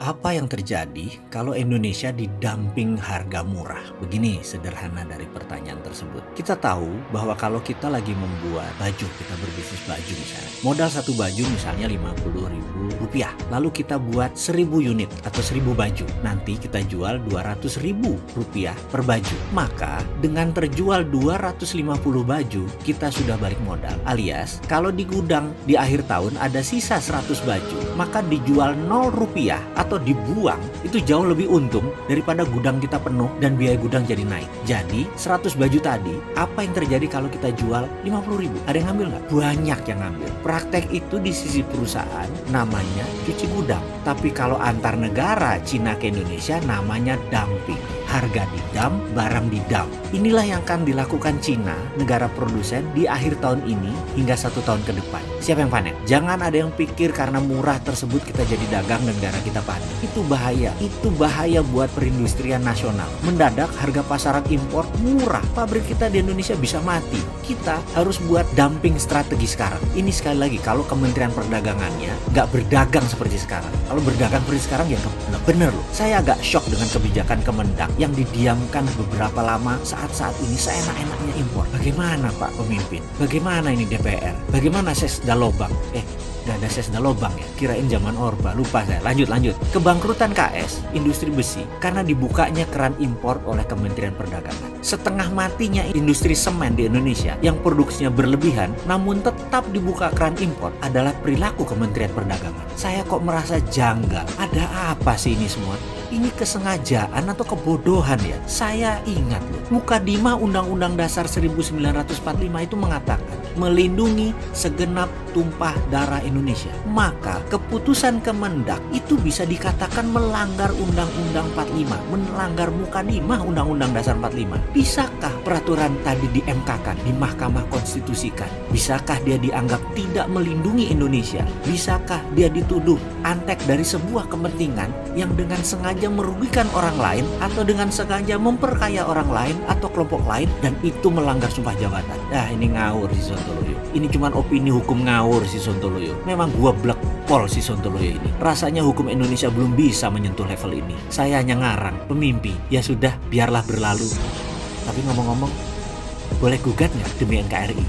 Apa yang terjadi kalau Indonesia didumping harga murah? Begini sederhana dari pertanyaan tersebut. Kita tahu bahwa kalau kita lagi membuat baju, kita berbisnis baju misalnya. Modal satu baju misalnya Rp50.000. Lalu kita buat 1000 unit atau 1000 baju. Nanti kita jual Rp200.000 per baju. Maka dengan terjual 250 baju, kita sudah balik modal. Alias, kalau di gudang di akhir tahun ada sisa 100 baju, maka dijual Rp0 atau dibuang itu jauh lebih untung daripada gudang kita penuh dan biaya gudang jadi naik. Jadi 100 baju tadi, apa yang terjadi kalau kita jual 50.000? Ada yang ngambil nggak? Banyak yang ngambil. Praktek itu di sisi perusahaan namanya cuci gudang. Tapi kalau antar negara Cina ke Indonesia namanya dumping. Harga didam, barang didam. Inilah yang akan dilakukan Cina, negara produsen, di akhir tahun ini hingga 1 tahun ke depan. Siapa yang panen? Jangan ada yang pikir karena murah tersebut kita jadi dagang dan negara kita panen. Itu bahaya. Itu bahaya buat perindustrian nasional. Mendadak harga pasaran impor murah. Pabrik kita di Indonesia bisa mati. Kita harus buat dumping strategi sekarang. Ini sekali lagi kalau Kementerian Perdagangannya nggak berdagang seperti sekarang. Kalau berdagang seperti sekarang ya nggak bener loh. Saya agak shock dengan kebijakan Kemendak yang didiamkan beberapa lama saat ini seenak-enaknya impor. Bagaimana Pak Pemimpin? Bagaimana ini DPR? Bagaimana Sesda Lobang? Gak ada Sesda Lobang ya? Kirain zaman Orba. Lupa saya. Lanjut. Kebangkrutan KS, industri besi, karena dibukanya keran impor oleh Kementerian Perdagangan. Setengah matinya industri semen di Indonesia yang produksinya berlebihan, namun tetap dibuka keran impor adalah perilaku Kementerian Perdagangan. Saya kok merasa janggal. Ada apa sih ini semua? Ini kesengajaan atau kebodohan ya? Saya ingat loh, Mukadimah Undang-Undang Dasar 1945 itu mengatakan melindungi segenap tumpah darah Indonesia. Maka keputusan Kemendak itu bisa dikatakan melanggar Undang-Undang 45, melanggar Mukadimah Undang-Undang Dasar 45. Bisakah peraturan tadi di MK-kan, di Mahkamah Konstitusikan? Bisakah dia dianggap tidak melindungi Indonesia? Bisakah dia dituduh antek dari sebuah kepentingan yang dengan sengaja merugikan orang lain atau dengan sengaja memperkaya orang lain atau kelompok lain dan itu melanggar sumpah jabatan? Ini ngawur si Sontoloyo. Ini cuma opini hukum ngawur si Sontoloyo. Memang gua blekpol si Sontoloyo ini. Rasanya hukum Indonesia belum bisa menyentuh level ini. Saya hanya ngarang, pemimpi. Ya sudah, biarlah berlalu. Tapi ngomong-ngomong, boleh gugat nggak demi NKRI?